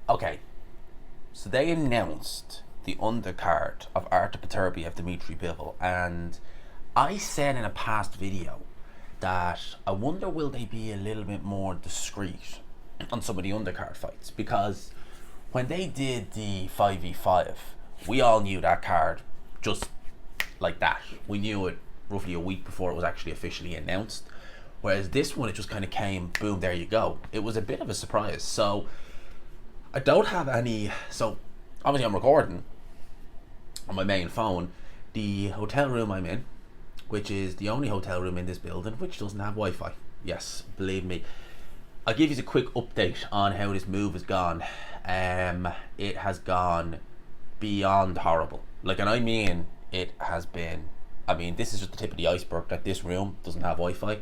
Okay, so they announced the undercard of Artur Beterbiev, Dmitry, Bivol, and I said in a past video that I wonder will they be a little bit more discreet on some of the undercard fights, because when they did the 5v5, we all knew that card just like that. We knew it roughly a week before it was actually officially announced. Whereas this one, it just kind of came, boom, there you go. It was a bit of a surprise. So I don't have any. So obviously, I'm recording on my main phone. The hotel room I'm in, which is the only hotel room in this building which doesn't have Wi-Fi. Yes, believe me. I'll give you a quick update on how this move has gone. It has gone beyond horrible. Like, and I mean, it has been. I mean, this is just the tip of the iceberg. That this room doesn't have Wi-Fi.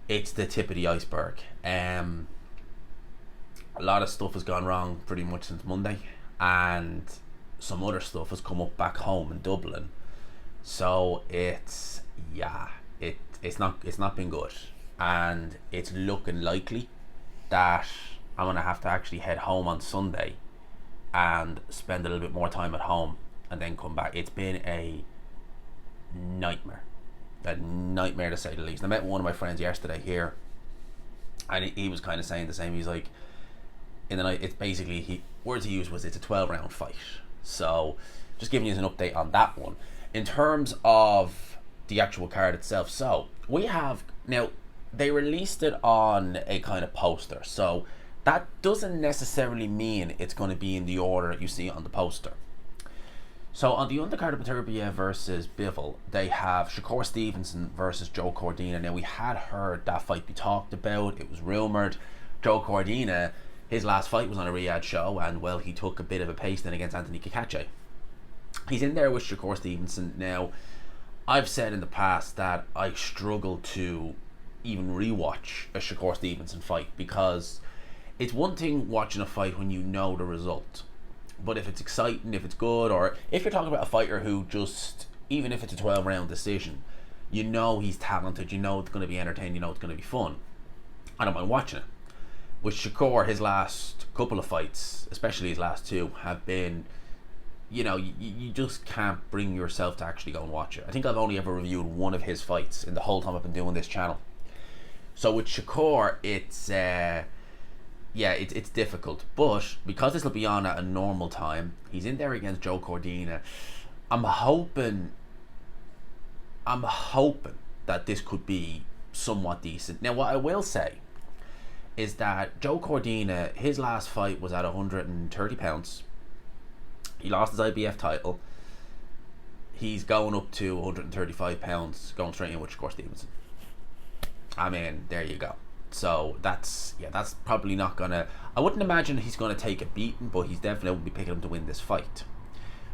It's the tip of the iceberg. A lot of stuff has gone wrong pretty much since Monday, and some other stuff has come up back home in Dublin. So it's not been good, and it's looking likely that I'm gonna have to actually head home on Sunday and spend a little bit more time at home and then come back. It's been a nightmare to say the least. I met one of my friends yesterday here, and he was kind of saying the same. He's like, in the night, it's basically, words he used was, it's a 12-round fight. So just giving you an update on that one. In terms of the actual card itself, so we have now, they released it on a kind of poster, so that doesn't necessarily mean it's going to be in the order you see on the poster. So on the undercard of Beterbiev versus Bivol, they have Shakur Stevenson versus Joe Cordina. Now, we had heard that fight be talked about. It was rumoured. Joe Cordina, his last fight was on a Riyadh show, and, well, he took a bit of a pasting against Anthony Kakache. He's in there with Shakur Stevenson. Now, I've said in the past that I struggle to even rewatch a Shakur Stevenson fight, because it's one thing watching a fight when you know the result. But if it's exciting, if it's good, or if you're talking about a fighter who just, even if it's a 12-round decision, you know he's talented, you know it's going to be entertaining, you know it's going to be fun, I don't mind watching it. With Shakur, his last couple of fights, especially his last two, have been, you just can't bring yourself to actually go and watch it. I think I've only ever reviewed one of his fights in the whole time I've been doing this channel. So with Shakur, it's difficult, but because this will be on at a normal time, he's in there against Joe Cordina. I'm hoping that this could be somewhat decent. Now, what I will say is that Joe Cordina, his last fight was at 130 pounds. He lost his IBF title. He's going up to 135 pounds, going straight in with Shakur Stevenson. I mean, there you go. So that's probably not gonna. I wouldn't imagine he's gonna take a beating, but he's definitely will be picking him to win this fight.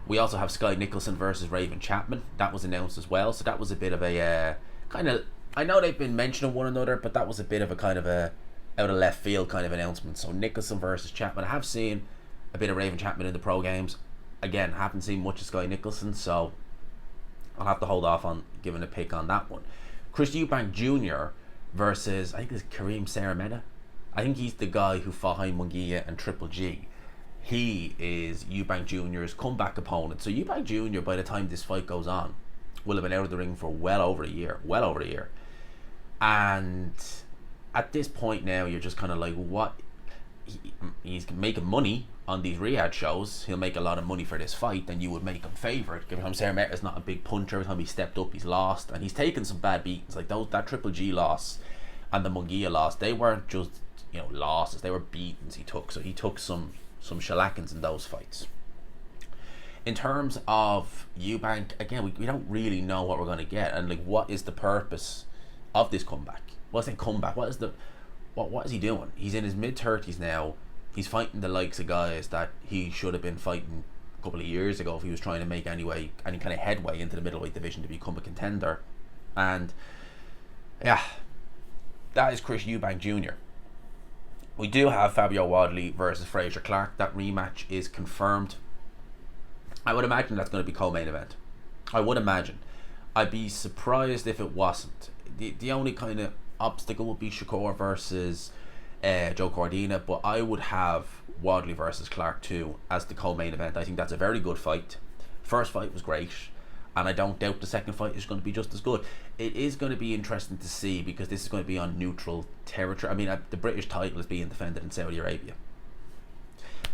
We also have Sky Nicholson versus Raven Chapman. That was announced as well. So that was a bit of a kind of. I know they've been mentioning one another, but that was a bit of a kind of a out of left field kind of announcement. So Nicholson versus Chapman. I have seen a bit of Raven Chapman in the pro games. Again, haven't seen much of Sky Nicholson, so I'll have to hold off on giving a pick on that one. Chris Eubank Jr. versus, I think it's Kareem Sarameda. I think he's the guy who fought Jaime Munguia and Triple G. He is Eubank Jr.'s comeback opponent. So Eubank Jr., by the time this fight goes on, will have been out of the ring for well over a year. And at this point now, you're just kind of like, what? He's making money on these Riyadh shows. He'll make a lot of money for this fight, and you would make him favourite. Given Sarameda is not a big puncher, every time he stepped up, he's lost, and he's taken some bad beatings. Like that Triple G loss and the Munguia loss, they weren't just losses; they were beatings he took. So he took some shellackings in those fights. In terms of Eubank, again, we don't really know what we're going to get, and like, what is the purpose of this comeback? What's the comeback? What is he doing? He's in his mid-30s now. He's fighting the likes of guys that he should have been fighting a couple of years ago if he was trying to make any kind of headway into the middleweight division to become a contender. And yeah, that is Chris Eubank Jr. We do have Fabio Wardley versus Fraser Clark. That rematch is confirmed. I would imagine that's going to be co-main event. I would imagine. I'd be surprised if it wasn't. The only kind of obstacle would be Shakur versus Joe Cordina, but I would have Wardley versus Clark 2 as the co-main event. I think that's a very good fight. First fight was great, and I don't doubt the second fight is going to be just as good. It is going to be interesting to see, because this is going to be on neutral territory. I mean, the British title is being defended in Saudi Arabia.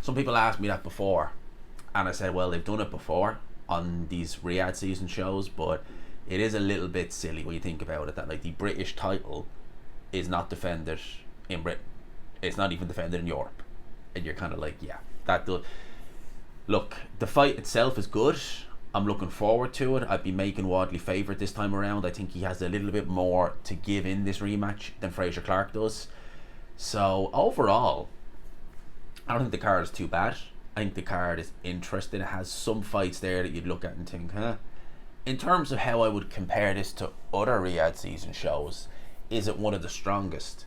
Some people asked me that before, and I said, well, they've done it before on these Riyadh season shows, but it is a little bit silly when you think about it, that like the British title is not defended in Britain. It's not even defended in Europe. And you're kind of like, yeah, that does. Look, the fight itself is good. I'm looking forward to it. I'd be making Wardley favourite this time around. I think he has a little bit more to give in this rematch than Fraser Clark does. So overall, I don't think the card is too bad. I think the card is interesting. It has some fights there that you'd look at and think, huh? In terms of how I would compare this to other Riyadh season shows, is it one of the strongest?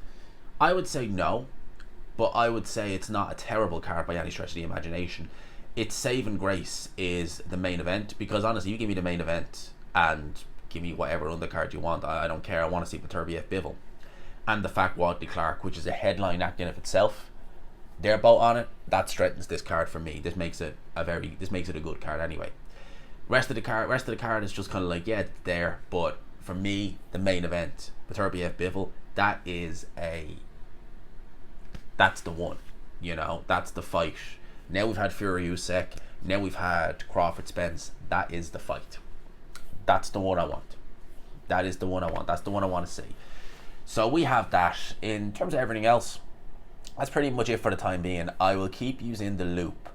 I would say no, but I would say it's not a terrible card by any stretch of the imagination. Its saving grace is the main event, because honestly, you give me the main event and give me whatever undercard you want, I don't care. I want to see Beterbiev Bivol, and the fact Wardley Clark, which is a headline act in of itself, they're both on it. That strengthens this card for me. This makes it a good card anyway. Rest of the card is just kind of like, yeah, it's there, but for me, the main event, Beterbiev Bivol, that's the one. You know, that's the fight. Now we've had Fury Usyk. Now we've had Crawford Spence. That is the fight. That's the one I want. That is the one I want. That's the one I want to see. So we have that. In terms of everything else, that's pretty much it for the time being. I will keep you in the loop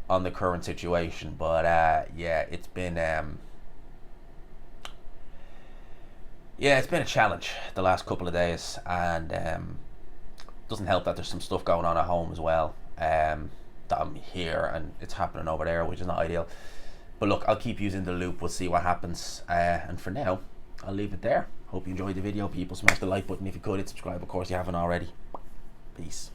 on the current situation, but yeah, it's been a challenge the last couple of days, and doesn't help that there's some stuff going on at home as well, that I'm here and it's happening over there, which is not ideal. But look, I'll keep you in the loop. We'll see what happens, and for now I'll leave it there. Hope you enjoyed the video, people. Smash the like button if you could. Hit subscribe, of course, you haven't already. Peace.